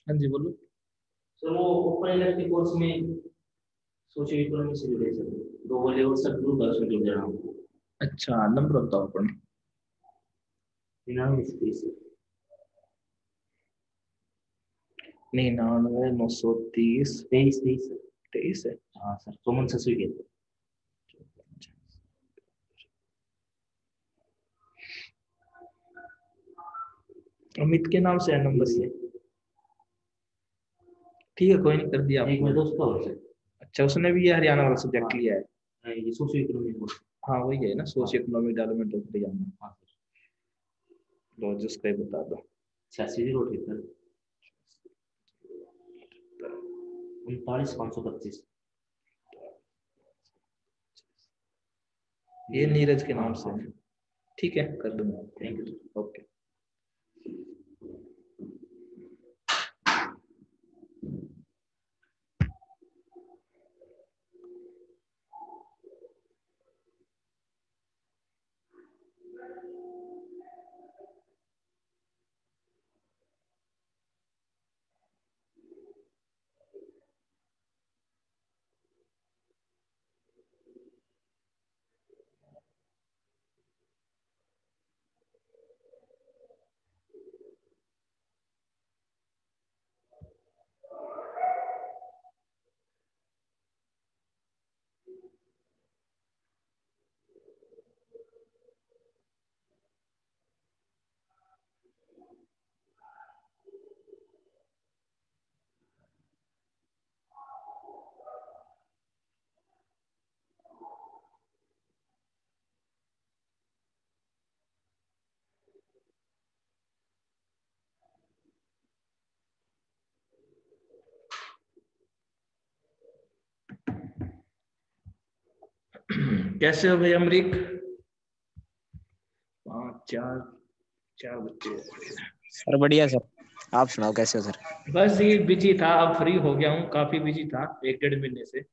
हाँ जी बोलो। सर वो ओपन इलेक्टिव कोर्स में सोशल इकोनॉमी से जुड़े सर, दो बोले और सब ग्रुप है उसमें जुड़ जाना हमको। अच्छा नंबर बताओ अपन। 99 99 930 23 23 सर। 23 है। हाँ सर, कॉमन सर्टिफिकेट। अमित के नाम से है नंबर ये। ठीक है कोई नहीं, कर दिया एक आपको। मेरे दोस्त का और सर। अच्छा उसने भी ये हरियाणा वाला सब्जेक्ट हाँ। लिया है। ये सोशल इकोनॉमी कोर्स। हाँ वही है ना, socio economic development of Haryana. हाँ सर। लो जिसका ही बता दो। 86 0 39 525। ये नीरज के नाम हाँ, से हाँ। है। ठीक है कर दूंगा। Thank you. ओके। कैसे हो भाई अमरीक? 5 4 4 बच्चे। सर बढ़िया सर, आप सुनाओ कैसे हो सर? बस ये बिजी था, अब फ्री हो गया हूँ, काफी बिजी था 1 1.5 महीने से।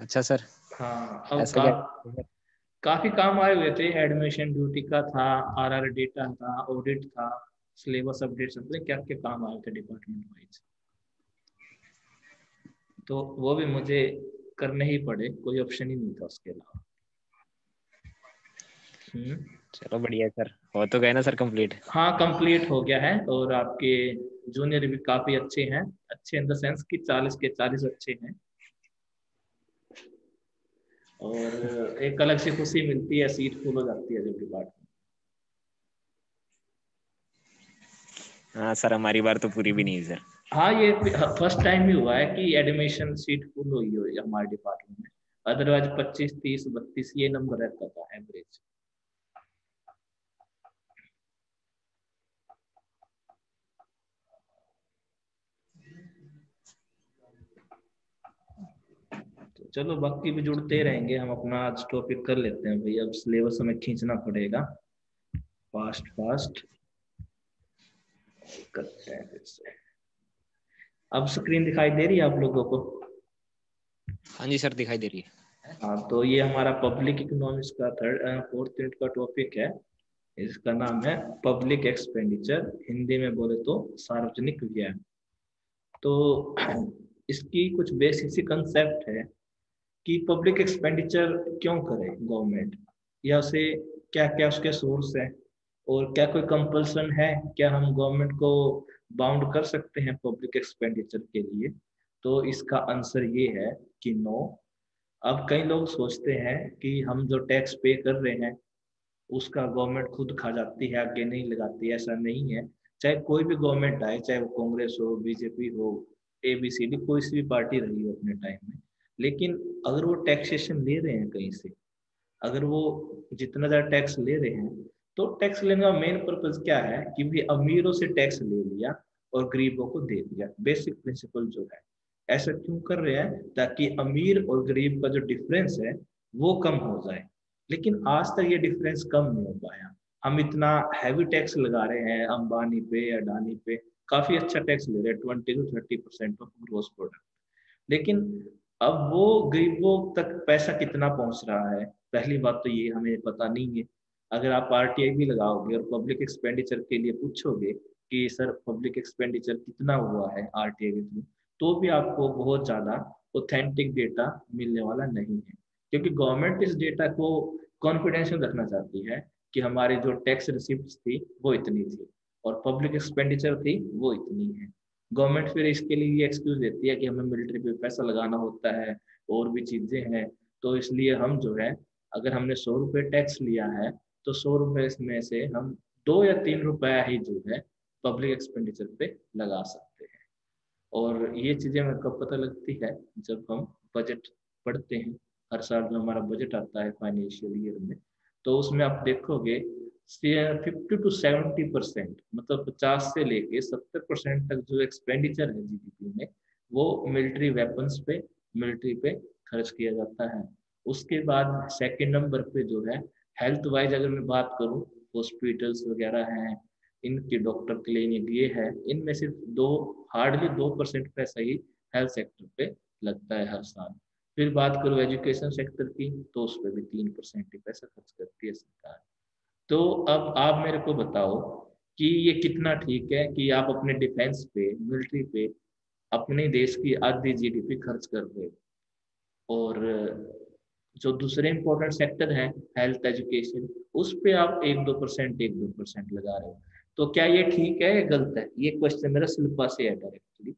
अच्छा सर, हाँ अब ऐसा क्या? काफी काम आए हुए थे, एडमिशन ड्यूटी का था, आरआर डेटा था, ऑडिट था, सिलेबस अपडेट, सब क्या क्या काम आए थे डिपार्टमेंट वाइज। तो वो भी मुझे करने ही पड़े, कोई ऑप्शन ही नहीं था उसके अलावा। चलो बढ़िया है सर, हो तो गए ना सर कंप्लीट? हाँ कंप्लीट हो गया है, और आपके जूनियर भी काफी अच्छे हैं, अच्छे इन द सेंस कि 40 के 40 अच्छे हैं। और एक अलग सी खुशी मिलती है, सीट फुल हो जाती है जब डिपार्टमेंट। हाँ सर, हमारी बार तो पूरी भी नहीं है सर। हाँ ये फर्स्ट टाइम ही हुआ है कि एडमिशन सीट फुल हुई हो हमारे डिपार्टमेंट में। अदरवाइज 25 30 32 ये नंबर रहता था एवरेज। तो चलो बाकी भी जुड़ते रहेंगे हम, अपना आज टॉपिक कर लेते हैं भाई, अब सिलेबस हमें खींचना पड़ेगा फास्ट फास्ट करते हैं फिर से। अब स्क्रीन दिखाई दे रही है आप लोगों को? हाँ जी सर, दिखाई दे रही है। हाँ तो ये हमारा पब्लिक इकोनॉमिक्स का 4th यूनिट का टॉपिक है। इसका नाम है पब्लिक एक्सपेंडिचर, हिंदी में बोले तो सार्वजनिक व्यय। तो इसकी कुछ बेसिक कंसेप्ट है कि पब्लिक एक्सपेंडिचर क्यों करे गवर्नमेंट, या उसे क्या क्या उसके सोर्स है, और क्या कोई कंपल्सन है, क्या हम गवर्नमेंट को बाउंड कर सकते हैं पब्लिक एक्सपेंडिचर के लिए। तो इसका आंसर ये है कि नो। अब कई लोग सोचते हैं कि हम जो टैक्स पे कर रहे हैं उसका गवर्नमेंट खुद खा जाती है, आगे नहीं लगाती है, ऐसा नहीं है। चाहे कोई भी गवर्नमेंट आए, चाहे वो कांग्रेस हो, बीजेपी हो, एबीसीडी कोई सी भी पार्टी रही हो अपने टाइम में, लेकिन अगर वो टैक्सेशन ले रहे हैं कहीं से, अगर वो जितना ज्यादा टैक्स ले रहे हैं, तो टैक्स लेने का मेन पर्पज क्या है कि भी अमीरों से टैक्स ले लिया, और गरीबों को दे दिया। बेसिक प्रिंसिपल जो है, ऐसा क्यों कर रहे हैं? ताकि अमीर और गरीब का जो डिफरेंस है वो कम हो जाए। लेकिन आज तक ये डिफरेंस कम नहीं हो पाया। हम इतना हैवी टैक्स लगा रहे हैं अंबानी पे, अडानी पे, काफी अच्छा टैक्स ले रहे हैं 20 to 30% ऑफ ग्रोस प्रोडक्ट। लेकिन अब वो गरीबों तक पैसा कितना पहुंच रहा है, पहली बात तो ये हमें पता नहीं है। अगर आप आरटीआई भी लगाओगे और पब्लिक एक्सपेंडिचर के लिए पूछोगे कि सर पब्लिक एक्सपेंडिचर कितना हुआ है आरटीआई के थ्रू, तो भी आपको बहुत ज्यादा ऑथेंटिक डेटा मिलने वाला नहीं है। क्योंकि गवर्नमेंट इस डेटा को कॉन्फिडेंशियल रखना चाहती है कि हमारी जो टैक्स रिसिप्ट थी वो इतनी थी और पब्लिक एक्सपेंडिचर थी वो इतनी है। गवर्नमेंट फिर इसके लिए ये एक्सक्यूज देती है कि हमें मिलिट्री पे पैसा लगाना होता है और भी चीजें हैं, तो इसलिए हम जो है, अगर हमने 100 रुपये टैक्स लिया है तो 100 रुपये में से हम 2 या 3 रुपया ही जो है पब्लिक एक्सपेंडिचर पे लगा सकते हैं। और ये चीजें हमें कब पता लगती है? जब हम बजट पढ़ते हैं। हर साल जो हमारा बजट आता है फाइनेंशियल ईयर में, तो उसमें आप देखोगे 50 to 70%, मतलब 50 से लेके 70% तक जो एक्सपेंडिचर है जीडीपी में, वो मिलिट्री वेपन्स पे, मिलिट्री पे खर्च किया जाता है। उसके बाद सेकंड नंबर पे जो है, हेल्थ वाइज अगर मैं बात करूँ, हॉस्पिटल्स वगैरह हैं, इनकी डॉक्टर क्लिनिक ये है, इनमें सिर्फ हार्डली 2% पैसा ही हेल्थ सेक्टर पे लगता है हर साल। फिर बात करूँ एजुकेशन सेक्टर की, तो उस पर भी 3% ही पैसा खर्च करती है सरकार। तो अब आप मेरे को बताओ कि ये कितना ठीक है कि आप अपने डिफेंस पे, मिलिट्री पे अपने देश की आधी जीडीपी खर्च कर रहे हो, और जो दूसरे इंपॉर्टेंट सेक्टर है हेल्थ एजुकेशन, उस पे आप 1-2% लगा रहे हो। तो क्या ये ठीक है या गलत है? ये क्वेश्चन मेरा शिल्पा से है डायरेक्टली।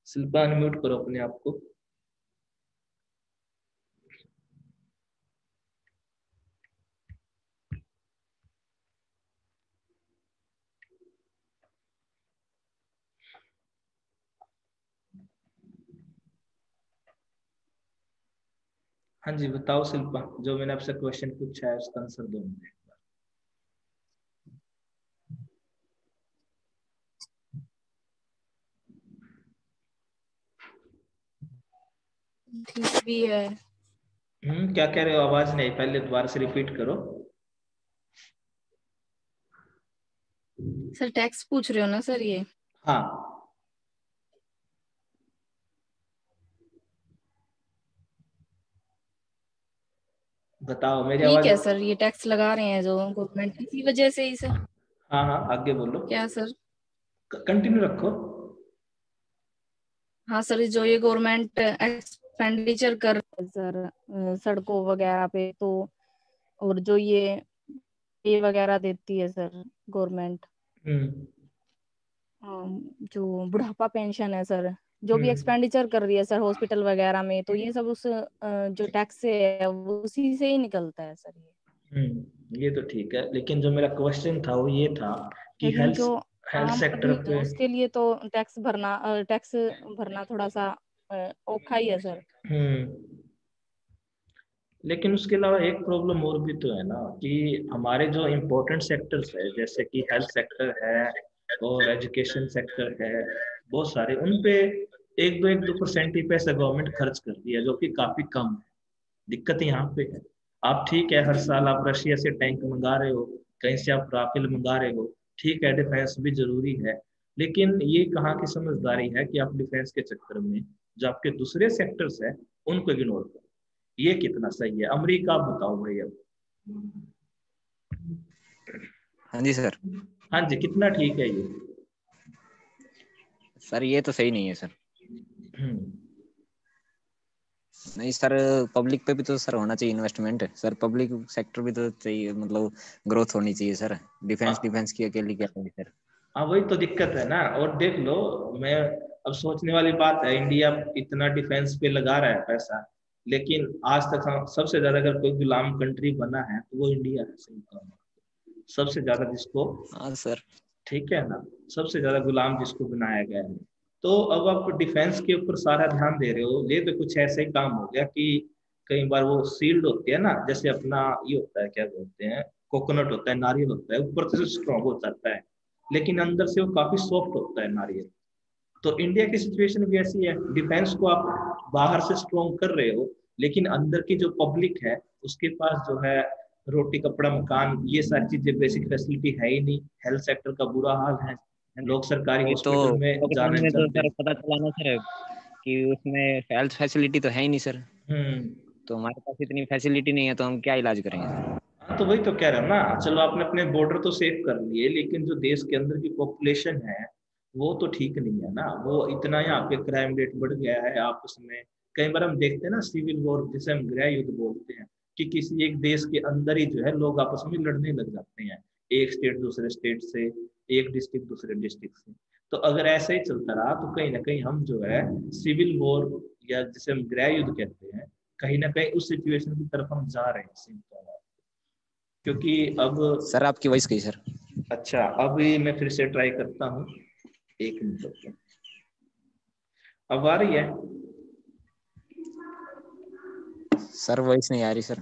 शिल्पा अनम्यूट करो अपने आप को। हाँ जी बताओ शिल्पा, जो मैंने आपसे क्वेश्चन पूछा है उसका आंसर दो मुझे। ठीक भी है। क्या कह रहे हो? आवाज नहीं, पहले दोबारा से रिपीट करो। सर टैक्स पूछ रहे हो ना सर ये? हाँ बताओ, मेरी ठीक आवाज। है सर, ये टैक्स लगा रहे हैं जो गवर्नमेंट, इसी वजह से ही सर। हाँ हाँ आगे बोलो, क्या सर? कंटिन्यू रखो। हाँ सर, जो ये गवर्नमेंट एक्सपेंडिचर कर रहे हैं सर सड़कों वगैरह पे, तो और जो ये वगैरह देती है सर गवर्नमेंट, हम्म जो बुढ़ापा पेंशन है सर, जो भी हम्म एक्सपेंडिचर कर रही है सर हॉस्पिटल वगैरह में, तो ये सब उस जो टैक्स से है वो उसी से ही निकलता है सर ये। ये तो ठीक है, लेकिन जो मेरा क्वेश्चन था वो ये था कि लेकिन हेल्थ जो हेल्थ आम सेक्टर आदमी है पे। उसके लिए तो टैक्स भरना थोड़ा सा औखा ही है सर। हम्म लेकिन उसके अलावा एक प्रॉब्लम और भी तो है ना, कि हमारे जो इम्पोर्टेंट सेक्टर्स है, जैसे कि हेल्थ सेक्टर है और एजुकेशन सेक्टर है, बहुत सारे उन पे 1-2% ही पैसा गवर्नमेंट खर्च कर रही है, जो कि काफी कम है। दिक्कत यहाँ पे है। आप ठीक है, हर साल आप रशिया से टैंक मंगा रहे हो, कहीं से आप राफेल मंगा रहे हो, ठीक है डिफेंस भी जरूरी है, लेकिन ये कहाँ की समझदारी है कि आप डिफेंस के चक्कर में जो आपके दूसरे सेक्टर्स है उनको इग्नोर करो? ये कितना सही है? अमेरिका, आप बताओ भाई अब। हाँ जी सर। हाँ जी, कितना ठीक है ये? सर ये तो सही नहीं है सर। हम्म नहीं सर, पब्लिक पे भी तो सर होना चाहिए इन्वेस्टमेंट सर, पब्लिक सेक्टर भी तो चाहिए, मतलब ग्रोथ होनी चाहिए सर। डिफेंस हाँ डिफेंस की अकेली क्या होगी सर? हाँ, वही तो दिक्कत है ना। और देख लो, मैं अब सोचने वाली बात है, इंडिया इतना डिफेंस पे लगा रहा है पैसा, लेकिन आज तक हम सबसे ज्यादा अगर कोई गुलाम कंट्री बना है तो वो इंडिया है। सही कहा, सबसे ज्यादा जिसको, हाँ सर। ठीक है ना, सबसे ज्यादा गुलाम जिसको बनाया गया है। तो अब आप डिफेंस के ऊपर सारा ध्यान दे रहे हो, ये तो कुछ ऐसे ही काम हो गया कि कई बार वो सील्ड होती है ना, जैसे अपना ये होता है, क्या बोलते हैं, कोकोनट होता है, नारियल होता है, ऊपर से स्ट्रॉन्ग हो जाता है, लेकिन अंदर से वो काफी सॉफ्ट होता है नारियल। तो इंडिया की सिचुएशन भी ऐसी है, डिफेंस को आप बाहर से स्ट्रॉन्ग कर रहे हो, लेकिन अंदर की जो पब्लिक है उसके पास जो है रोटी कपड़ा मकान ये सारी चीजें बेसिक फैसिलिटी है ही नहीं। हेल्थ सेक्टर का बुरा हाल है, लोग सरकारी वही तो, हॉस्पिटल में जाना लॉकडाउन नहीं में तो चाहते। सर पता चला ना सर कि उसमें हेल्थ फैसिलिटी तो है ही नहीं सर। हम्म। तो हमारे पास इतनी फैसिलिटी नहीं है तो हम क्या इलाज करेंगे सर। हाँ, तो वही तो कह रहा हूँ ना, चलो आपने अपने बॉर्डर तो सेफ कर लिए, लेकिन जो देश के अंदर की पॉपुलेशन है वो तो ठीक नहीं है ना। वो इतना यहाँ पे क्राइम रेट बढ़ गया है आपस में। कई बार हम देखते हैं ना सिविल वॉर, जिसे हम गृह युद्ध बोलते हैं, कि किसी एक देश के अंदर ही जो है लोग आपस में लड़ने लग जाते हैं, एक स्टेट दूसरे स्टेट से, एक डिस्ट्रिक्ट दूसरे डिस्ट्रिक्ट से। तो अगर ऐसे ही चलता रहा तो कहीं ना कहीं हम जो है सिविल वॉर, या जिसे हम गृह युद्ध कहते हैं, कहीं ना कहीं उस सिचुएशन की तरफ हम जा रहे हैं। क्योंकि अब, सर आपकी वॉइस गई सर। अच्छा अभी मैं फिर से ट्राई करता हूँ, एक मिनट रुकिए। अब आ रही है? सर वॉइस नहीं आ रही सर।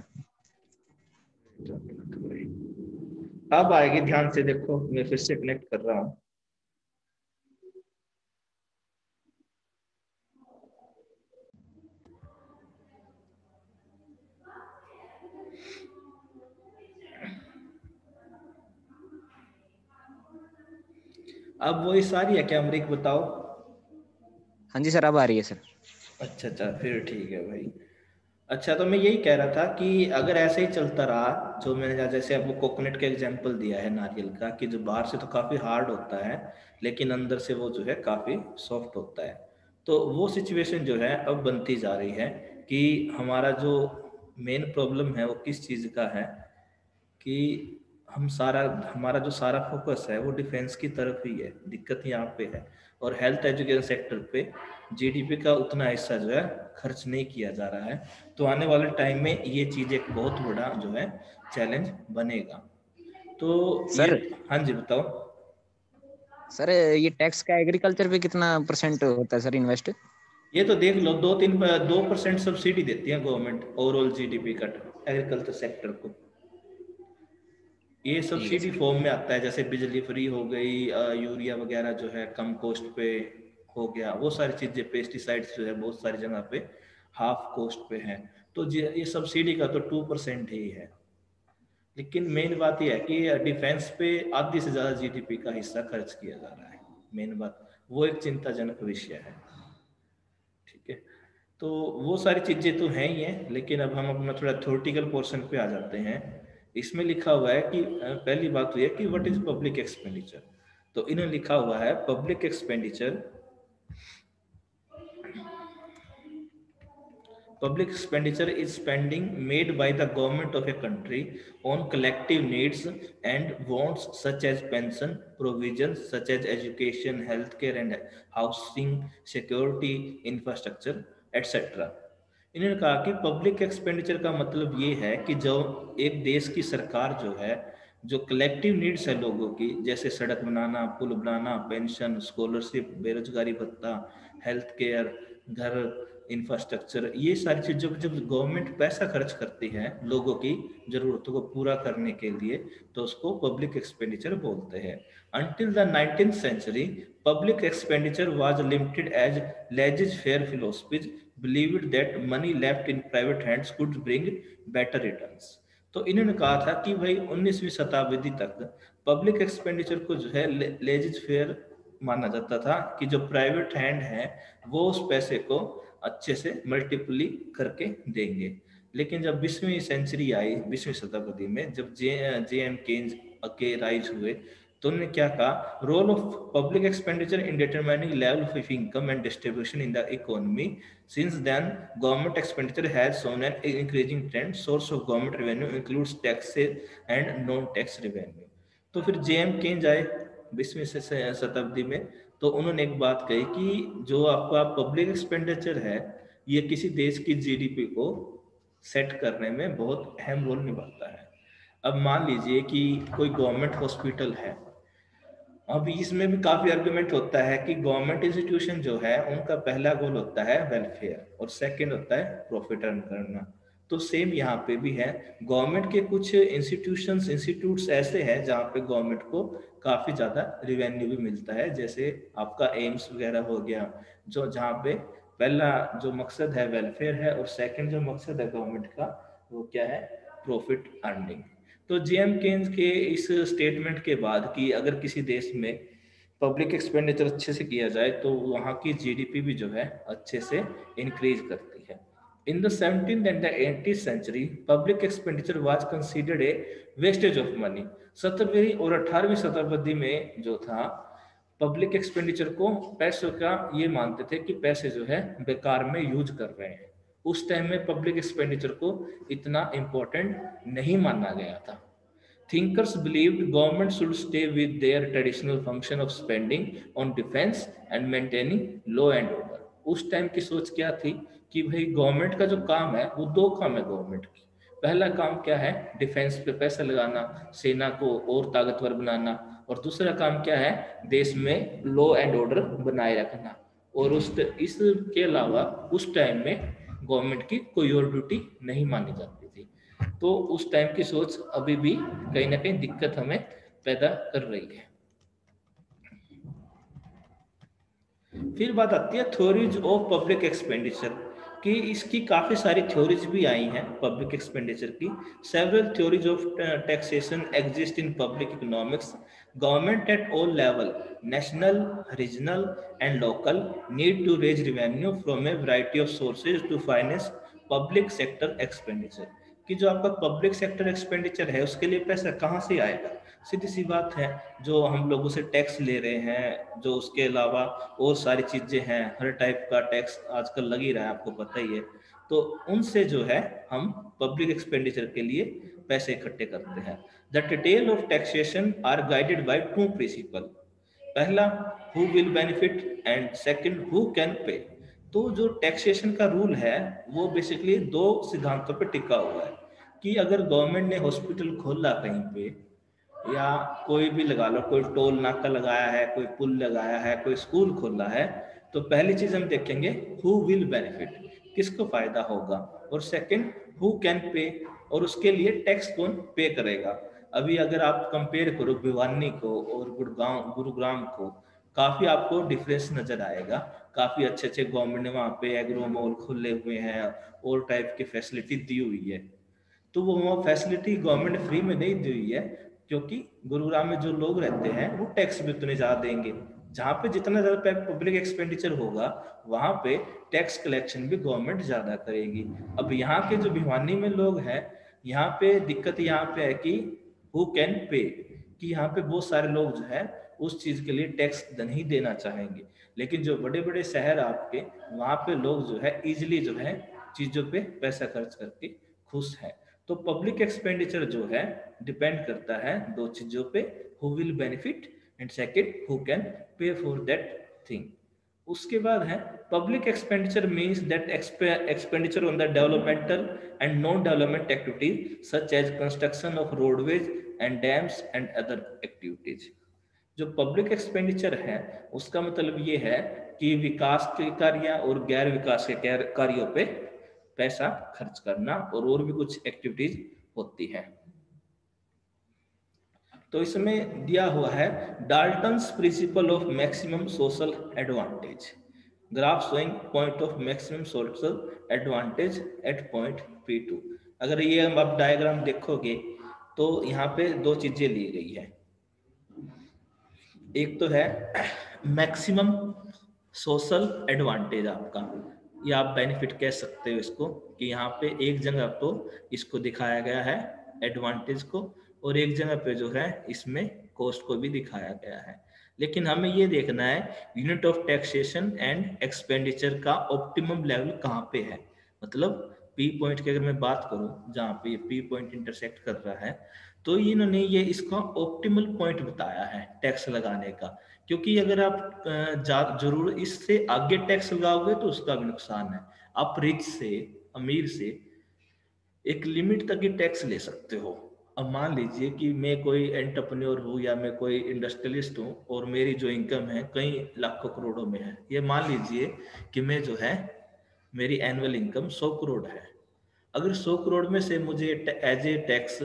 अब आएगी, ध्यान से देखो, मैं फिर से कनेक्ट कर रहा हूँ। अब वो सारी है क्या अमरीक, बताओ? हाँ जी सर अब आ रही है सर। अच्छा अच्छा, फिर ठीक है भाई। अच्छा, तो मैं यही कह रहा था कि अगर ऐसे ही चलता रहा, जो मैंने जैसे आपको कोकोनट का एग्जांपल दिया है, नारियल का, कि जो बाहर से तो काफ़ी हार्ड होता है लेकिन अंदर से वो जो है काफ़ी सॉफ्ट होता है। तो वो सिचुएशन जो है अब बनती जा रही है कि हमारा जो मेन प्रॉब्लम है वो किस चीज़ का है, कि हम सारा, हमारा जो सारा फोकस है वो डिफेंस की तरफ ही है। दिक्कत यहाँ पे है। और हेल्थ एजुकेशन सेक्टर पे जीडीपी का उतना हिस्सा जो है खर्च नहीं किया जा रहा है। तो आने वाले टाइम में ये चीज़ एक बहुत बड़ा जो है चैलेंज बनेगा। तो ये, सर हाँ जी बताओ। सर ये टैक्स का एग्रीकल्चर पे कितना परसेंट होता है सर इन्वेस्ट? ये तो देख लो, 2% सब्सिडी देती है गवर्नमेंट ओवरऑल जीडीपी का एग्रीकल्चर सेक्टर को। ये ठीक है सब्सिडी सर। फॉर्म में आता है, जैसे बिजली फ्री हो गई, यूरिया वगैरह जो है कम कॉस्ट पे हो गया, वो सारी चीज़ें, पेस्टिसाइड्स जो है बहुत सारी जगह पे हाफ कॉस्ट पे है। तो ये सब्सिडी का तो 2% ही है। लेकिन मेन बात यह है कि डिफेंस पे आधी से ज़्यादा जीडीपी का हिस्सा खर्च किया जा रहा है। मेन बात वो एक चिंताजनक विषय है। ठीक है, तो वो सारी चीज़ें तो हैं ही हैं, लेकिन अब हम अपना थोड़ा थ्योरेटिकल पोर्शन पे आ जाते हैं। इसमें लिखा हुआ है कि पहली बात तो यह कि व्हाट इज पब्लिक एक्सपेंडिचर। तो इन्होंने लिखा हुआ है public expenditure, public expenditure is spending made by the government of a country on collective needs and wants such as pension provisions such as education, healthcare and housing, security, infrastructure, etc. इन्होंने कहा कि public expenditure का मतलब ये है कि जो एक देश की सरकार जो है, जो कलेक्टिव नीड्स है लोगों की, जैसे सड़क बनाना, पुल बनाना, पेंशन, स्कॉलरशिप, बेरोजगारी भत्ता, हेल्थ केयर, घर, इंफ्रास्ट्रक्चर, ये सारी चीज़ जब जब गवर्नमेंट पैसा खर्च करती है लोगों की ज़रूरतों को पूरा करने के लिए, तो उसको पब्लिक एक्सपेंडिचर बोलते हैं। Until the 19th century, public expenditure was limited as laissez-faire philosophies believed that money left in private hands could bring better returns. तो इन्होंने कहा था कि भाई 19वीं शताब्दी तक पब्लिक एक्सपेंडिचर को जो है लेजिज फेयर माना जाता था, कि जो प्राइवेट हैंड है वो उस पैसे को अच्छे से मल्टीपली करके देंगे। लेकिन जब 20वीं सेंचुरी आई, 20वीं शताब्दी में जब जे एम केन्स के राइज हुए, तो उन्होंने क्या कहा, role of public expenditure in determining level of income and distribution in the economy. Since then government expenditure has shown an increasing trend. Source of government revenue includes taxes and non tax revenue. तो फिर जे M Keynes आए 20वीं शताब्दी में, तो उन्होंने एक बात कही कि जो आपका पब्लिक एक्सपेंडिचर है ये किसी देश की जीडीपी को सेट करने में बहुत अहम रोल निभाता है। अब मान लीजिए कि कोई गवर्नमेंट हॉस्पिटल है, अब इसमें भी काफी आर्गुमेंट होता है कि गवर्नमेंट इंस्टीट्यूशन जो है उनका पहला गोल होता है वेलफेयर और सेकंड होता है प्रॉफिट अर्न करना। तो सेम यहाँ पे भी है। गवर्नमेंट के कुछ इंस्टीट्यूट्स ऐसे हैं जहाँ पे गवर्नमेंट को काफी ज्यादा रिवेन्यू भी मिलता है, जैसे आपका एम्स वगैरह हो गया, जो जहाँ पे पहला जो मकसद है वेलफेयर है और सेकंड जो मकसद है गवर्नमेंट का वो क्या है, प्रॉफिट अर्निंग। तो जेएम केन्स के इस स्टेटमेंट के बाद कि अगर किसी देश में पब्लिक एक्सपेंडिचर अच्छे से किया जाए तो वहाँ की जीडीपी भी जो है अच्छे से इंक्रीज करती है। In the 17th and the 18th century public expenditure was considered a wastage of money. 17वीं और 18वीं शताब्दी में जो था पब्लिक एक्सपेंडिचर को पैसों का ये मानते थे कि पैसे जो है बेकार में यूज कर रहे हैं। उस टाइम में पब्लिक एक्सपेंडिचर को इतना इम्पोर्टेंट नहीं माना गया था। Thinkers believed government should stay with their traditional function of spending on defense and maintaining law and order। उस टाइम की सोच क्या थी कि भाई गवर्नमेंट का जो काम है वो दो काम है गवर्नमेंट की। पहला काम क्या है, डिफेंस पे पैसा लगाना, सेना को और ताकतवर बनाना, और दूसरा काम क्या है, देश में लॉ एंड ऑर्डर बनाए रखना। और इसके अलावा उस टाइम में गवर्नमेंट की कोई और ड्यूटी नहीं मानी जाती थी। तो उस टाइम की सोच अभी भी कहीं ना कहीं दिक्कत हमें पैदा कर रही है। फिर बात आती है थ्योरीज ऑफ पब्लिक एक्सपेंडिचर कि इसकी काफी सारी थ्योरीज भी आई हैं पब्लिक एक्सपेंडिचर की। Several theories of taxation exist in public economics. Government at all level, national, regional and local, need to raise revenue from a variety of sources to finance public sector expenditure. कि जो आपका public sector expenditure है उसके लिए पैसा कहाँ से आएगा, सीधी सी बात है, जो हम लोगों से टैक्स ले रहे हैं, जो उसके अलावा और सारी चीजें हैं, हर टाइप का टैक्स आजकल लग ही रहा है, आपको पता ही है। तो उनसे जो है हम पब्लिक एक्सपेंडिचर के लिए पैसे इकट्ठे करते हैं। The detail of taxation are guided by two principle. पहला who will benefit and second who can pay. तो जो टैक्सेशन का रूल है वो बेसिकली दो सिद्धांतों पर टिका हुआ है कि अगर गवर्नमेंट ने हॉस्पिटल खोला कहीं पे, या कोई भी लगा लो, कोई टोल नाका लगाया है, कोई पुल लगाया है, कोई स्कूल खोला है, तो पहली चीज हम देखेंगे हु विल बेनिफिट, किसको फायदा होगा, और सेकंड हु कैन पे, और उसके लिए टैक्स कौन पे करेगा। अभी अगर आप कंपेयर करो भिवानी को और गुरुग्राम को, काफी आपको डिफरेंस नजर आएगा। काफी अच्छे अच्छे गवर्नमेंट ने वहाँ पे एग्रो मॉल खुले हुए हैं और टाइप की फैसिलिटी दी हुई है। तो वो फैसिलिटी गवर्नमेंट ने फ्री में नहीं दी हुई है, क्योंकि गुरुग्राम में जो लोग रहते हैं वो टैक्स भी उतने ज्यादा देंगे। जहाँ पे जितना ज्यादा पब्लिक एक्सपेंडिचर होगा वहां पे टैक्स कलेक्शन भी गवर्नमेंट ज्यादा करेगी। अब यहाँ के जो भिवानी में लोग हैं, यहाँ पे दिक्कत यहाँ पे है कि हु कैन पे, कि यहाँ पे बहुत सारे लोग जो है उस चीज के लिए टैक्स नहीं देना चाहेंगे, लेकिन जो बड़े बड़े शहर आपके, वहां पे लोग जो है इजिली जो है चीजों पे पैसा खर्च करके खुश है। तो पब्लिक एक्सपेंडिचर जो है डिपेंड करता है दो चीजों पे, who will benefit and second who can pay for that thing. उसके बाद है public expenditure means that expenditure on the developmental and non development activities such as construction of roadways and dams and other activities. जो public expenditure है उसका मतलब ये है कि विकास के कार्य और गैर विकास के कार्यों पे पैसा खर्च करना, और भी कुछ एक्टिविटीज होती है। तो इसमें दिया हुआ है Dalton's principle of maximum social advantage, graph showing point of maximum social advantage at point P2। अगर ये आप डायग्राम देखोगे तो यहाँ पे दो चीजें ली गई है। एक तो है मैक्सिमम सोशल एडवांटेज आपका, या आप बेनिफिट कह सकते हो इसको, कि यहाँ पे एक जगह तो इसको दिखाया गया है एडवांटेज को, और एक जगह पे जो है इसमें कॉस्ट को भी दिखाया गया है। लेकिन हमें ये देखना है unit of taxation and expenditure का ऑप्टिमम लेवल कहाँ पे है। मतलब पी पॉइंट की अगर मैं बात करूँ, जहाँ पे पी पॉइंट इंटरसेक्ट कर रहा है, तो इन्होंने ये इसका ऑप्टिमल पॉइंट बताया है टैक्स लगाने का। क्योंकि अगर आप जरूर इससे आगे टैक्स लगाओगे तो उसका भी नुकसान है। आप रिच से, अमीर से एक लिमिट तक ही टैक्स ले सकते हो। अब मान लीजिए कि मैं कोई एंटरप्रेन्योर हूँ या मैं कोई इंडस्ट्रियलिस्ट हूँ और मेरी जो इनकम है कई लाखों करोड़ों में है। ये मान लीजिए कि मैं जो है मेरी एनुअल इनकम 100 करोड़ है, अगर 100 करोड़ में से मुझे एज ए टैक्स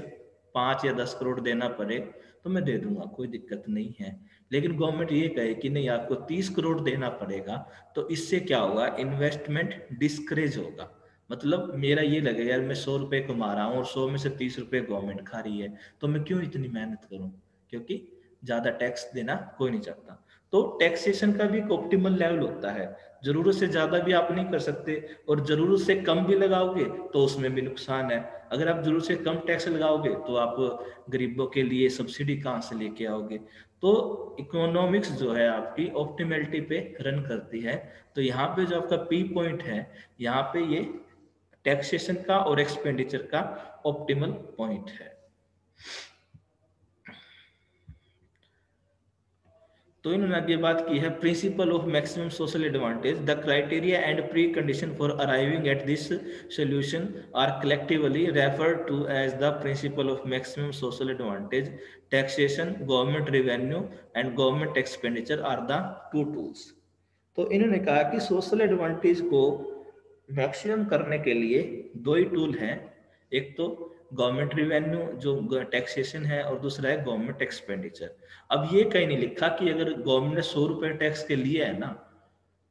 5 या 10 करोड़ देना पड़े तो मैं दे दूंगा, कोई दिक्कत नहीं है। लेकिन गवर्नमेंट ये कहे कि नहीं आपको 30 करोड़ देना पड़ेगा, तो इससे क्या होगा, इन्वेस्टमेंट डिस्करेज होगा। मतलब मेरा ये लगेगा यार मैं 100 रुपए कमा रहा हूँ और 100 में से 30 रुपए गवर्नमेंट खा रही है, तो मैं क्यों इतनी मेहनत करूँ, क्योंकि ज्यादा टैक्स देना कोई नहीं चाहता। तो टैक्सेशन का भी एक ऑप्टिमल लेवल होता है, जरूरत से ज्यादा भी आप नहीं कर सकते और जरूरत से कम भी लगाओगे तो उसमें भी नुकसान है। अगर आप जरूरत से कम टैक्स लगाओगे तो आप गरीबों के लिए सब्सिडी कहाँ से लेके आओगे। तो इकोनॉमिक्स जो है आपकी ऑप्टिमलिटी पे रन करती है। तो यहाँ पे जो आपका पी पॉइंट है, यहाँ पे ये टैक्सेशन का और एक्सपेंडिचर का ऑप्टिमल पॉइंट है। तो इन्होंने आगे बात की है principle of maximum social advantage, the criteria and pre condition for arriving at this solution are collectively referred to as the principle of maximum social advantage. Taxation, government revenue and government expenditure are the two tools. तो इन्होंने कहा कि social advantage को maximum करने के लिए दो ही tool हैं, एक तो गवर्नमेंट रिवेन्यू जो टैक्सेशन है और दूसरा है गवर्नमेंट एक्सपेंडिचर। अब ये कहीं नहीं लिखा कि अगर गवर्नमेंट ने 100 रुपए टैक्स के लिए है ना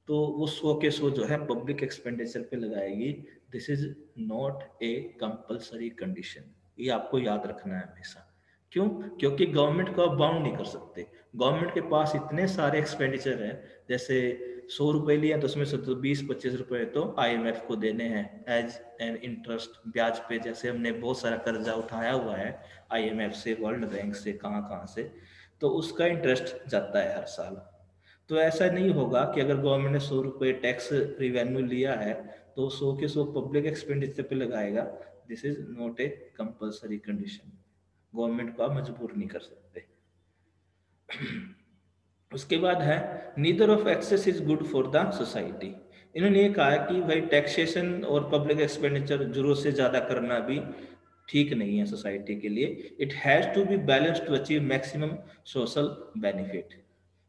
तो वो 100 के 100 जो है पब्लिक एक्सपेंडिचर पे लगाएगी। This is not a compulsory condition, ये आपको याद रखना है हमेशा। क्यों? क्योंकि गवर्नमेंट को आप बाउंड नहीं कर सकते। गवर्नमेंट के पास इतने सारे एक्सपेंडिचर हैं, जैसे 100 रुपए लिया तो उसमें से तो 20-25 रुपए तो IMF को देने हैं एज एन इंटरेस्ट, ब्याज पे। जैसे हमने बहुत सारा कर्जा उठाया हुआ है IMF से, वर्ल्ड बैंक से, कहाँ कहाँ से, तो उसका इंटरेस्ट जाता है हर साल। तो ऐसा नहीं होगा कि अगर गवर्नमेंट ने 100 रुपए टैक्स रिवेन्यू लिया है तो 100 के 100 पब्लिक एक्सपेंडिचर पे लगाएगा। This is not a compulsory condition, government को आप मजबूर नहीं कर सकते। उसके बाद है neither of excess is good for the society. इन्होंने ये कहा कि भाई टैक्सेशन और पब्लिक एक्सपेंडिचर जरूरत से ज्यादा करना भी ठीक नहीं है सोसाइटी के लिए। It has to be balance to achieve maximum social benefit.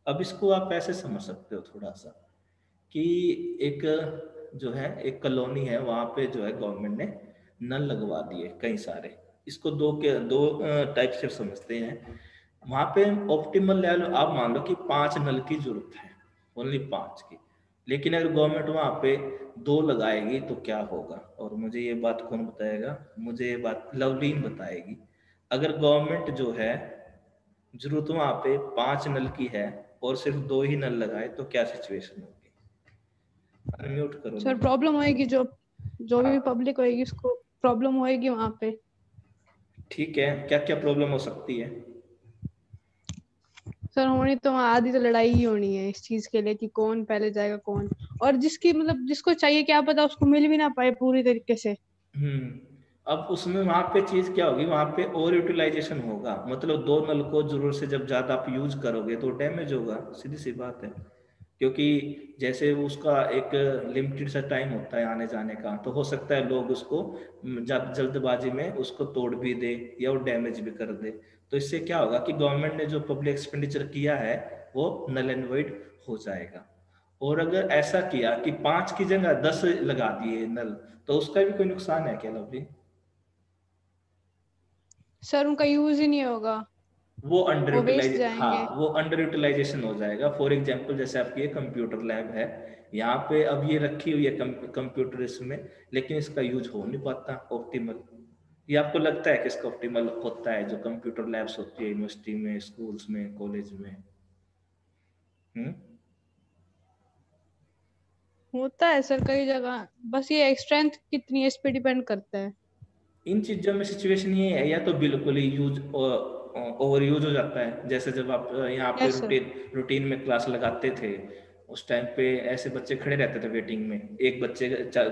अब इसको आप ऐसे समझ सकते हो थोड़ा सा कि एक जो है एक कॉलोनी है, वहां पे जो है गवर्नमेंट ने नल लगवा दिए कई सारे। इसको दो टाइप से समझते हैं। वहां पे ऑप्टिमल लेवल आप मान लो कि 5 नल की जरूरत है, ओनली 5 की। लेकिन अगर गवर्नमेंट वहां पे 2 लगाएगी तो क्या होगा? और मुझे ये बात कौन बताएगा? मुझे ये बात लवलीन बताएगी। अगर गवर्नमेंट जो है जरूरत वहां पे 5 नल की है और सिर्फ 2 ही नल लगाए तो क्या सिचुएशन होगी? अनम्यूट करो सर। प्रॉब्लम होएगी, जो भी पब्लिक होएगी उसको प्रॉब्लम होएगी वहां पे। ठीक है, क्या क्या प्रॉब्लम हो सकती है? सर होनी तो वहाँ आधी तो लड़ाई ही होनी है इस चीज के लिए कि कौन पहले जाएगा कौन, और जिसकी मतलब जिसको चाहिए क्या पता उसको मिल भी ना पाए पूरी तरीके से। अब उसमें वहां पे चीज क्या होगी, वहां पे ओवर यूटिलाइजेशन होगा। मतलब 2 नल को जरूरत से जब ज्यादा आप यूज करोगे तो डैमेज होगा, सीधी सी बात है। क्योंकि जैसे उसका एक लिमिटेड सा टाइम होता है आने जाने का, तो हो सकता है लोग उसको जल्दबाजी में उसको तोड़ भी दे या वो डैमेज भी कर दे। तो इससे क्या होगा कि गवर्नमेंट ने जो पब्लिक एक्सपेंडिचर किया है वो नल एंड वॉइड हो जाएगा। और अगर ऐसा किया कि 5 की जगह 10 लगा दिए नल, तो उसका भी कोई नुकसान है क्या लवली? सर उनका यूज ही नहीं होगा, वो अंडर वो वेस्ट यूटिलाइज, जाएंगे। हाँ वो अंडर यूटिलाइजेशन हो जाएगा। फॉर एग्जांपल जैसे आपकी ये कंप्यूटर लैब है, यहाँ पे अब ये रखी हुई है कंप्यूटर इसमें, लेकिन इसका यूज हो नहीं पाता ऑप्टिमल। ये आपको लगता है कि इसका ऑप्टिमल होता है जो कंप्यूटर लैब्स होती है यूनिवर्सिटी में, स्कूल्स में, कॉलेज में? होता है सर कई जगह, बस ये स्ट्रेंथ कितनी है इस पे डिपेंड करता है। इन चीजों में सिचुएशन ये है, या तो बिल्कुल ही यूज ओवर यूज हो जाता है। जैसे जब आप यहाँ पे यस सर। रूटीन में क्लास लगाते थे, उस टाइम पे ऐसे बच्चे खड़े रहते थे वेटिंग में, एक बच्चे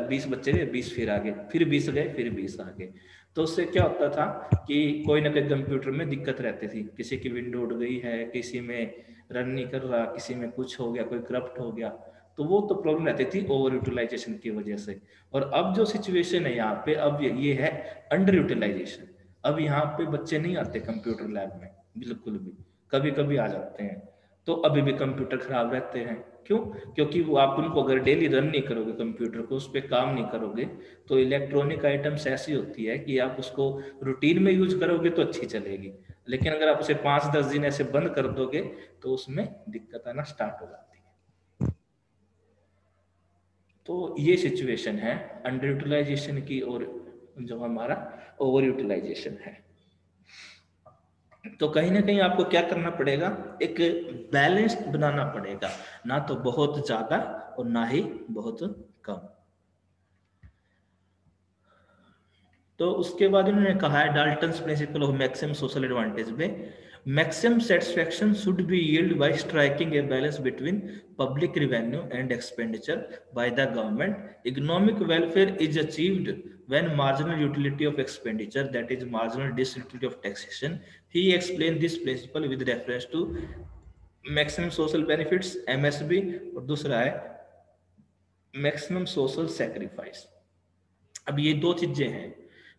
20 बच्चे गए, 20 फिर आगे, फिर 20 गए, फिर 20 आगे। तो उससे क्या होता था कि कोई ना कोई कंप्यूटर में दिक्कत रहती थी, किसी की विंडो उड़ गई है, किसी में रन नहीं कर रहा, किसी में कुछ हो गया, कोई करप्ट हो गया, तो वो तो प्रॉब्लम रहती थी ओवर यूटिलाइजेशन की वजह से। और अब जो सिचुएशन है यहाँ पे, अब ये है अंडर यूटिलाइजेशन। अब यहाँ पे बच्चे नहीं आते कंप्यूटर लैब में बिल्कुल भी, कभी कभी आ जाते हैं। तो अभी भी कंप्यूटर खराब रहते हैं। क्यों? क्योंकि वो आप उनको अगर डेली रन नहीं करोगे, कंप्यूटर को उस पर काम नहीं करोगे, तो इलेक्ट्रॉनिक आइटम्स ऐसी होती है कि आप उसको रूटीन में यूज करोगे तो अच्छी चलेगी, लेकिन अगर आप उसे 5-10 दिन ऐसे बंद कर दोगे तो उसमें दिक्कत आना स्टार्ट हो जाती है। तो ये सिचुएशन है अंडर यूटिलाइजेशन की और जो हमारा ओवर यूटिलाइजेशन है। तो कहीं ना कहीं आपको क्या करना पड़ेगा, एक बैलेंस बनाना पड़ेगा, ना तो बहुत ज्यादा और ना ही बहुत कम। तो उसके बाद उन्होंने कहा है Dalton's principle of maximum social advantage में, maximum satisfaction should be yielded by striking a balance between public revenue and expenditure by the government. Economic welfare is achieved when marginal utility of expenditure, that is marginal disutility of taxation. He explained this principle with reference to maximum social benefits MSB और दूसरा है maximum social sacrifice। अब ये दो चीजें हैं।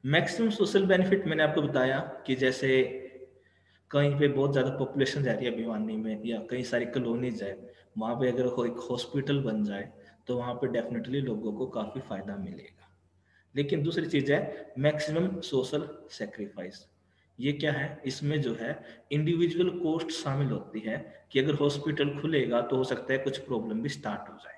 Maximum social benefit मैंने आपको बताया कि जैसे कहीं पे बहुत ज़्यादा पॉपुलेशन जा रही है भिवानी में या कई सारी कॉलोनीज है, वहाँ पे अगर कोई हॉस्पिटल बन जाए तो वहाँ पे डेफिनेटली लोगों को काफ़ी फायदा मिलेगा। लेकिन दूसरी चीज़ है मैक्सिमम सोशल सेक्रीफाइस। ये क्या है, इसमें जो है इंडिविजुअल कॉस्ट शामिल होती है कि अगर हॉस्पिटल खुलेगा तो हो सकता है कुछ प्रॉब्लम भी स्टार्ट हो जाए।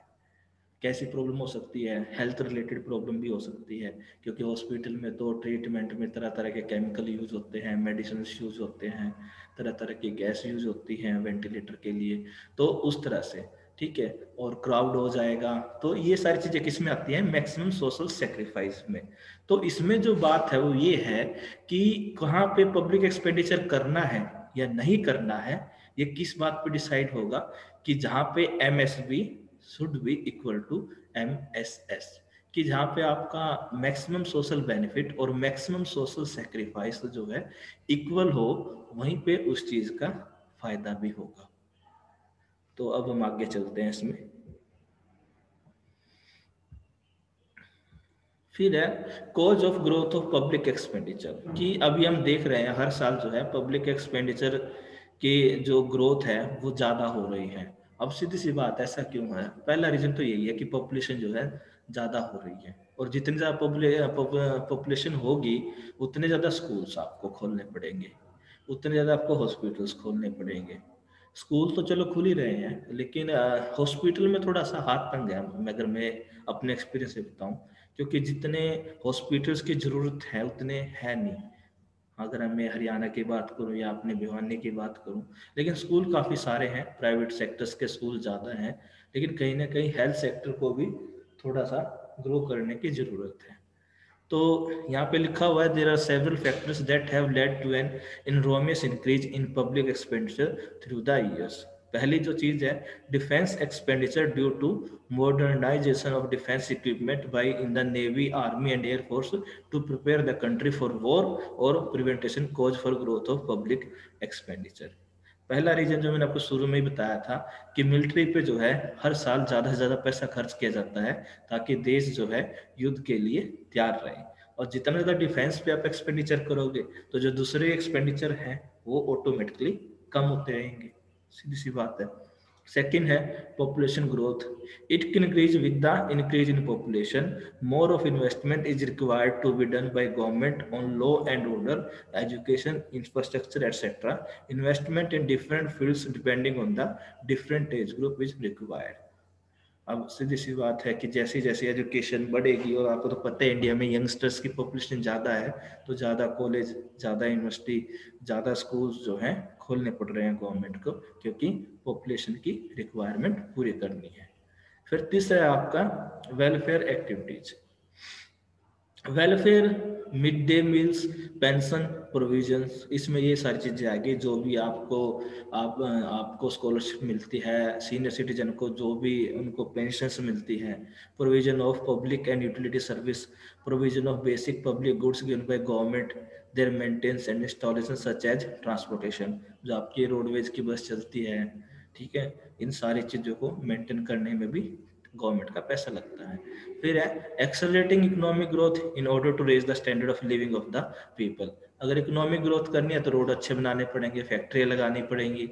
कैसी प्रॉब्लम हो सकती है? हेल्थ रिलेटेड प्रॉब्लम भी हो सकती है, क्योंकि हॉस्पिटल में तो ट्रीटमेंट में तरह तरह के केमिकल यूज होते हैं, मेडिसिन यूज होते हैं, तरह तरह की गैस यूज होती है वेंटिलेटर के लिए, तो उस तरह से ठीक है, और क्राउड हो जाएगा। तो ये सारी चीजें किस में आती हैं? मैक्सिमम सोशल सेक्रीफाइस में। तो इसमें जो बात है वो ये है कि कहाँ पे पब्लिक एक्सपेंडिचर करना है या नहीं करना है, ये किस बात पे डिसाइड होगा कि जहाँ पे MSB should be equal to MSS, कि जहाँ पे आपका मैक्सिमम सोशल बेनिफिट और मैक्सिमम सोशल सेक्रीफाइस जो है इक्वल हो, वहीं पे उस चीज का फायदा भी होगा। तो अब हम आगे चलते हैं इसमें। फिर है cause of growth of public expenditure, कि अभी हम देख रहे हैं हर साल जो है पब्लिक एक्सपेंडिचर की जो ग्रोथ है वो ज्यादा हो रही है। अब सीधी सी बात, ऐसा क्यों है? पहला रीजन तो यही है कि पॉपुलेशन जो है ज्यादा हो रही है, और जितनी ज्यादा पॉपुलेशन होगी उतने ज्यादा स्कूल्स आपको खोलने पड़ेंगे, उतने ज्यादा आपको हॉस्पिटल्स खोलने पड़ेंगे। स्कूल तो चलो खुल ही रहे हैं, लेकिन हॉस्पिटल में थोड़ा सा हाथ तंग है, अगर मैं अपने एक्सपीरियंस से बताऊं, क्योंकि जितने हॉस्पिटल्स की जरूरत है उतने है नहीं। अगर मैं हरियाणा की बात करूं या अपने भिवानी की बात करूं, लेकिन स्कूल काफ़ी सारे हैं, प्राइवेट सेक्टर्स के स्कूल ज़्यादा हैं, लेकिन कहीं ना कहीं हेल्थ सेक्टर को भी थोड़ा सा ग्रो करने की ज़रूरत है। तो यहाँ पे लिखा हुआ है there are several factors that have led to an enormous increase in public expenditure through the years. पहली जो चीज है defence expenditure due to modernisation of defence equipment by in the navy, army and air force to prepare the country for war और prevention cause for growth of public expenditure. पहला reason जो मैंने आपको शुरू में ही बताया था कि मिलिट्री पे जो है हर साल ज्यादा से ज्यादा पैसा खर्च किया जाता है ताकि देश जो है युद्ध के लिए तैयार रहे, और जितना ज्यादा डिफेंस पे आप एक्सपेंडिचर करोगे तो जो दूसरे एक्सपेंडिचर हैं वो ऑटोमेटिकली कम होते रहेंगे, सीधी सी बात है। सेकंड है population growth, it can increase with the increase in population, more of investment is required to be done by government on law and order, education, infrastructure etcetera, investment in different fields depending on the different age group is required. अब सीधी सी बात है कि जैसी जैसी education बढ़ेगी, और आपको तो पता है इंडिया में यंगस्टर्स की पॉपुलेशन ज़्यादा है, तो ज़्यादा कॉलेज, ज़्यादा यूनिवर्सिटी, ज़्यादा स्कूल्स जो हैं खोलने पड़ रहे हैं गवर्नमेंट को, क्योंकि पॉपुलेशन की रिक्वायरमेंट पूरी करनी है। फिर तीसरा है आपका welfare activities. Welfare, mid day meals, pension provisions, इसमें ये सारी चीजें आएगी। जो भी आपको स्कॉलरशिप मिलती है, सीनियर सिटीजन को जो भी उनको पेंशन मिलती है, provision of public and utility service, provision of basic public goods given by government, their maintenance and installation such as transportation, जो आपकी रोडवेज की बस चलती है, ठीक है, इन सारी चीजों को मेंटेन करने में भी गवर्नमेंट का पैसा लगता है। फिर है accelerating economic growth in order to raise the standard of living of the people. अगर इकोनॉमिक ग्रोथ करनी है तो रोड अच्छे बनाने पड़ेंगे, फैक्ट्रियाँ लगानी पड़ेंगी,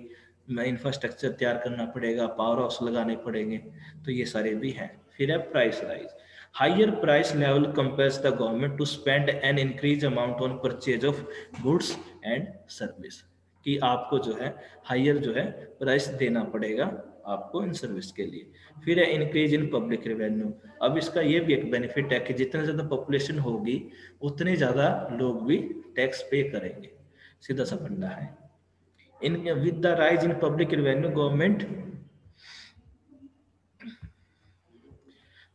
इंफ्रास्ट्रक्चर तैयार करना पड़ेगा, पावर हाउस लगाने पड़ेंगे, तो ये सारे भी हैं। फिर है price rise. Higher price level compels the government to spend an increase amount on purchase of goods and service, कि आपको जो है हायर जो है प्राइस देना पड़ेगा आपको इन सर्विस के लिए। फिर है इंक्रीज इन पब्लिक रेवेन्यू। अब इसका ये भी एक बेनिफिट है कि जितना ज़्यादा पॉपुलेशन होगी उतने ज़्यादा लोग भी टैक्स पे करेंगे, सीधा सा फंडा है। In with the rise in public revenue,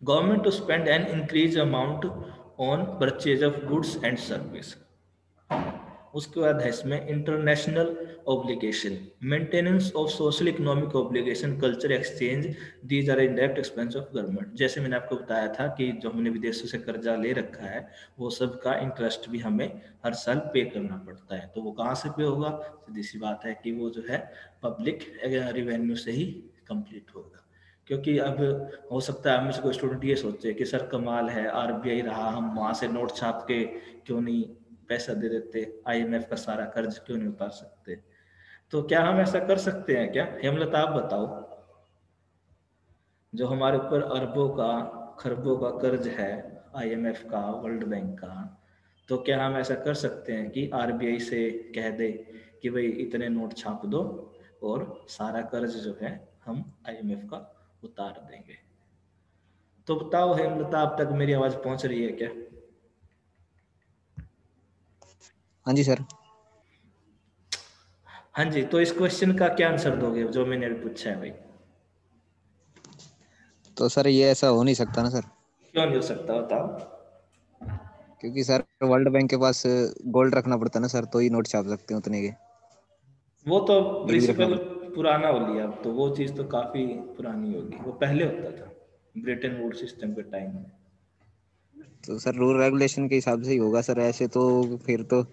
government to spend an increased amount on purchase of goods and service. उसके बाद है इसमें international obligation, maintenance of social economic obligation, culture exchange, these are indirect expense of government. जैसे मैंने आपको बताया था कि जो हमने विदेशों से कर्जा ले रखा है वो सब का इंटरेस्ट भी हमें हर साल पे करना पड़ता है। तो वो कहाँ से पे होगा? सीधी सी बात है कि वो जो है पब्लिक रेवेन्यू से ही कंप्लीट होगा। क्योंकि अब हो सकता है हम से कोई स्टूडेंट ये सोचे कि सर कमाल है, आरबीआई रहा, हम वहाँ से नोट छाप के क्यों नहीं पैसा दे देते, आईएमएफ का सारा कर्ज क्यों नहीं उतार सकते? तो क्या हम ऐसा कर सकते हैं क्या? हेमलता आप बताओ, जो हमारे ऊपर अरबों का खरबों का कर्ज है आईएमएफ का, वर्ल्ड बैंक का, तो क्या हम ऐसा कर सकते हैं कि आरबीआई से कह दे कि भाई इतने नोट छाप दो और सारा कर्ज जो है हम आईएमएफ का उतार देंगे? तो बताओ हेमलता, अब तक मेरी आवाज पहुंच रही है क्या? हाँ जी सर। हाँ जी, तो इस क्वेश्चन का क्या आंसर दोगे जो मैंने अभी पूछा है भाई? तो सर ये ऐसा हो नहीं सकता ना सर। क्यों नहीं हो सकता बताओ? क्योंकि सर वर्ल्ड बैंक के पास गोल्ड रखना पड़ता है ना सर, तो ही नोट छाप सकते हैं उतने के। वो तो गिरवी रखना प्रिंसिपल पड़ता। पुराना हो लिया, अब तो वो चीज़ तो काफ़ी पुरानी होगी, वो पहले होता था ब्रिटेन वुड सिस्टम के टाइम में। तो सर रूल रेगुलेशन के हिसाब से ही होगा सर, ऐसे तो फिर तो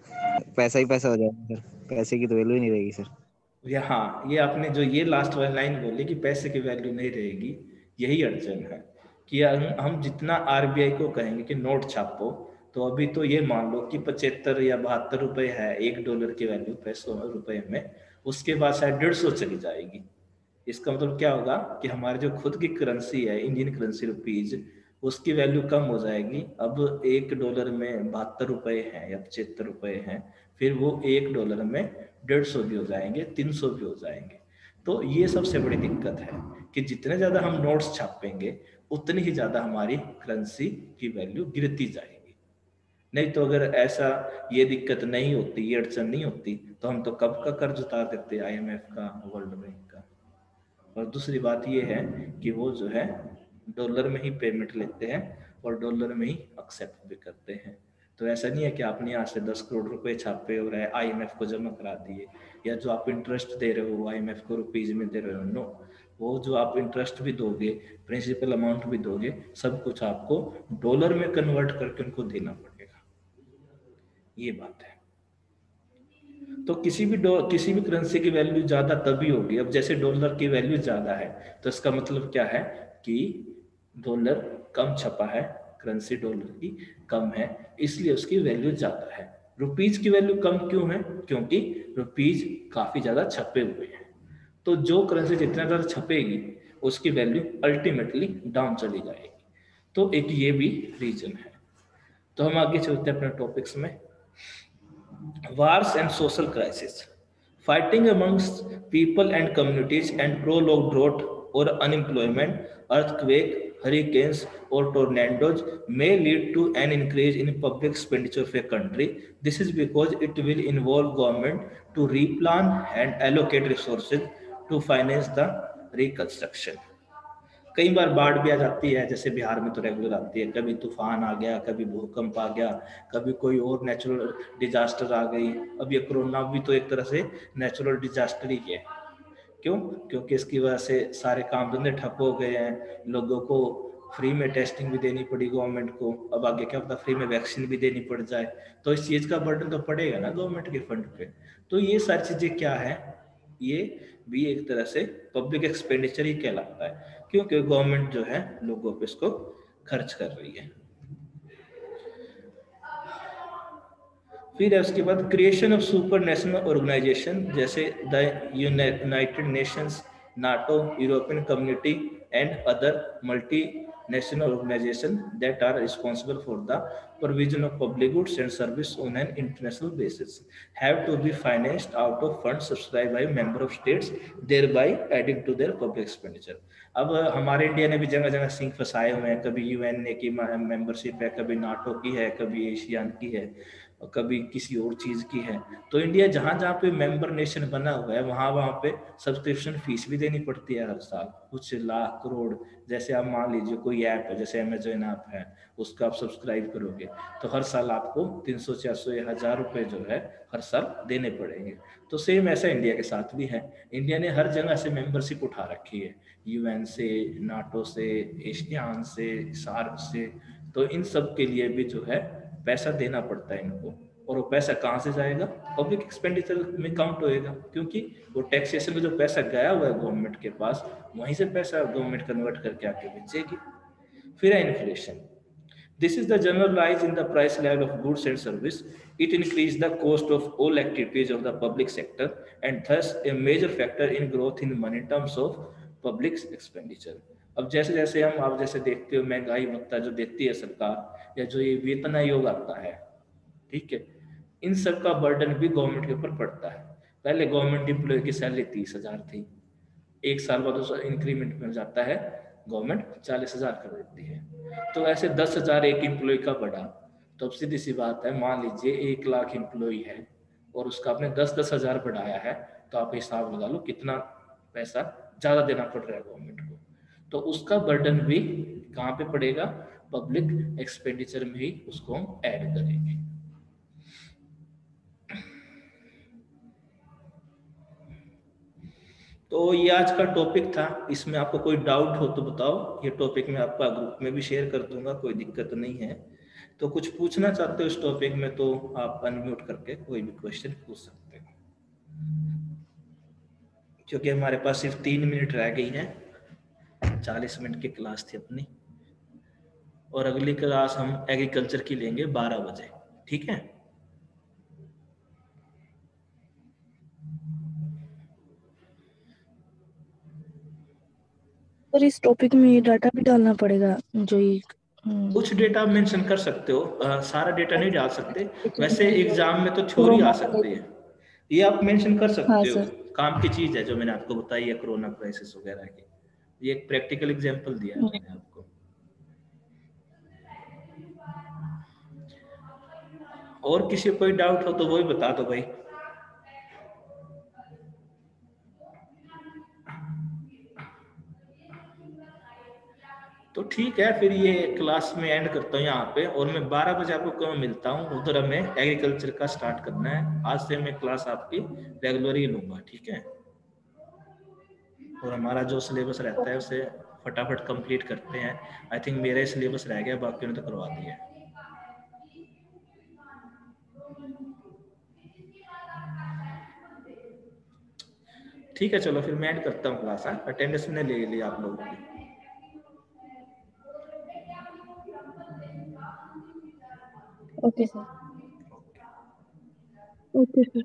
पैसा ही पैसा हो जाएगा सर, पैसे की तो वैल्यू ही नहीं रहेगी सर। हाँ, ये आपने जो ये लास्ट वाली लाइन बोली कि पैसे की वैल्यू नहीं रहेगी, यही अड़चन है कि हम जितना आरबीआई को कहेंगे कि नोट छापो, तो अभी तो ये मान लो कि 75 या 72 रुपए है $1 की वैल्यू पैसों रुपए में, उसके बाद शायद 150 चली जाएगी। इसका मतलब क्या होगा कि हमारी जो खुद की करेंसी है इंडियन करेंसी रुपीज, उसकी वैल्यू कम हो जाएगी। अब $1 में 72 रुपए हैं या 75 रुपए हैं, फिर वो $1 में 150 भी हो जाएंगे, 300 भी हो जाएंगे। तो ये सबसे बड़ी दिक्कत है कि जितने ज्यादा हम नोट्स छापेंगे उतनी ही ज्यादा हमारी करेंसी की वैल्यू गिरती जाएगी। नहीं तो अगर ऐसा ये दिक्कत नहीं होती, ये अड़चन नहीं होती, तो हम तो कब का कर्ज उतार देते आईएमएफ का, वर्ल्ड बैंक का। और दूसरी बात ये है कि वो जो है डॉलर में ही पेमेंट लेते हैं और डॉलर में ही एक्सेप्ट भी करते हैं। तो ऐसा नहीं है कि आपने यहाँ से 10 करोड़ रुपए छापे और आईएमएफ को जमा करा दिए, या जो आप इंटरेस्ट दे रहे हो आईएमएफ को रुपीज में दे रहे हो। नो, वो जो आप इंटरेस्ट भी दोगे, प्रिंसिपल अमाउंट भी दोगे, सब कुछ आपको डॉलर में कन्वर्ट करके उनको देना पड़ेगा। ये बात है। तो किसी भी करेंसी की वैल्यू ज्यादा तभी होगी, अब जैसे डॉलर की वैल्यू ज्यादा है तो इसका मतलब क्या है कि डॉलर कम छपा है, करेंसी डॉलर की कम है, इसलिए उसकी वैल्यू ज्यादा है। रुपीज की वैल्यू कम क्यों है? क्योंकि रुपीज काफी ज्यादा छपे हुए हैं। तो जो करेंसी जितना ज्यादा छपेगी उसकी वैल्यू अल्टीमेटली डाउन चली जाएगी। तो एक ये भी रीजन है। तो हम आगे चलते हैं अपने टॉपिक्स में। Wars and social crisis. Fighting amongst people and communities and prolonged drought or unemployment, earthquake, hurricanes, or tornadoes may lead to an increase in public expenditure of a country. This is because it will involve government to replan and allocate resources to finance the reconstruction. कई बार बाढ़ भी आ जाती है, जैसे बिहार में तो regular आती है, कभी तूफान आ गया, कभी भूकंप आ गया, कभी कोई और नेचुरल डिजास्टर आ गई। अब ये कोरोना भी तो एक तरह से नेचुरल डिजास्टर ही है। क्यों? क्योंकि इसकी वजह से सारे काम धंधे ठप हो गए हैं, लोगों को फ्री में टेस्टिंग भी देनी पड़ी गवर्नमेंट को, अब आगे क्या पता फ्री में वैक्सीन भी देनी पड़ जाए, तो इस चीज का बर्डन तो पड़ेगा ना गवर्नमेंट के फंड पे। तो ये सारी चीजें क्या है, ये भी एक तरह से पब्लिक एक्सपेंडिचर ही कहलाता है, क्योंकि गवर्नमेंट जो है लोगों पे इसको खर्च कर रही है। फिर है उसके बाद creation of super national organisation जैसे the United Nations, NATO, European Community and other multi national organization that are responsible for the provision of public goods and service on an international basis have to be financed out of funds subscribed by member of states, thereby adding to their public expenditure. अब हमारे India ने भी जगह जगह सिंह फंसाए हुए हैं, कभी UN की मेंबरशिप है, कभी नाटो की है, कभी एशियान की है, और कभी किसी और चीज की है। तो इंडिया जहां जहां पे मेंबर नेशन बना हुआ है वहां वहां पे सब्सक्रिप्शन फीस भी देनी पड़ती है हर साल, कुछ लाख करोड़। जैसे आप मान लीजिए कोई ऐप है, जैसे अमेजोन ऐप है, उसका आप सब्सक्राइब करोगे तो हर साल आपको 300, 400 या 1000 रुपए जो है हर साल देने पड़ेंगे। तो सेम ऐसा इंडिया के साथ भी है। इंडिया ने हर जगह से मेंबरशिप उठा रखी है, यूएन से, नाटो से, एशियान से, सार्क से। तो इन सब के लिए भी जो है पैसा देना पड़ता है इनको, और वो पैसा कहाँ से जाएगा? पब्लिक एक्सपेंडिचर में काउंट होएगा, क्योंकि वो टैक्सेशन में जो पैसा गया हुआ है गवर्नमेंट के पास, वहीं से पैसा गवर्नमेंट कन्वर्ट करके आके बेचेगी। फिर है inflation. This is the general rise in the price level of goods and service. It increase the cost of all activities of the public sector and thus a major factor in growth in money terms of public expenditure. अब जैसे जैसे हम, आप जैसे देखते हो महंगाई भत्ता जो देती है सरकार, या जो ये वेतन आयोग आता है, ठीक है, इन सब का बर्डन भी गवर्नमेंट के ऊपर पड़ता है। पहले गवर्नमेंट एम्प्लॉय की सैलरी 30,000 थी, एक साल बाद उसका इंक्रीमेंट मिल जाता है, गवर्नमेंट 40,000 कर देती है। तो ऐसे 10,000 एक एम्प्लॉय का बढ़ा। तो अब सीधी सी बात है, मान लीजिए 1 लाख एम्प्लॉय है और उसका आपने 10,000 बढ़ाया है, तो आप हिसाब लगा लो कितना पैसा ज्यादा देना पड़ रहा है गवर्नमेंट को। तो उसका बर्डन भी कहाँ पे पड़ेगा? पब्लिक एक्सपेंडिचर में ही उसको हम ऐड करेंगे। तो ये आज का टॉपिक था। इसमें आपको कोई डाउट हो तो बताओ, ये टॉपिक मैं आपका ग्रुप में भी शेयर कर दूंगा, कोई दिक्कत नहीं है। तो कुछ पूछना चाहते हो इस टॉपिक में तो आप अनम्यूट करके कोई भी क्वेश्चन पूछ सकते हो, क्योंकि हमारे पास सिर्फ 3 मिनट रह गई हैं। 40 मिनट की क्लास थी अपनी, और अगली क्लास हम एग्रीकल्चर की लेंगे 12 बजे, ठीक है? और इस टॉपिक में ये डाटा भी डालना पड़ेगा जो ये कुछ डेटा मेंशन कर सकते हो, सारा डेटा नहीं डाल सकते। वैसे एग्जाम में तो थ्योरी आ सकती है, ये आप मेंशन कर सकते हाँ हो। सर। काम की चीज है जो मैंने आपको बताई है, कोरोना क्राइसिस वगैरह की। ये एक प्रैक्टिकल एग्जांपल दिया है मैंने आपको। और किसी को कोई डाउट हो तो वो भी बता दो भाई। तो ठीक है, फिर ये क्लास में एंड करता हूँ यहाँ पे, और मैं 12 बजे आपको मिलता हूँ। उधर हमें एग्रीकल्चर का स्टार्ट करना है। आज से मैं क्लास आपकी रेगुलर ही लूंगा, ठीक है? और हमारा जो सिलेबस रहता है उसे फटाफट कंप्लीट करते हैं। आई थिंक मेरा ही सिलेबस रह गया, बाकी ने तो करवा दिया है। ठीक है, चलो फिर मैं एंड करता हूँ क्लास। अटेंडेंस मैंने ले लिया आप लोगों की। Okay sir. Okay sir.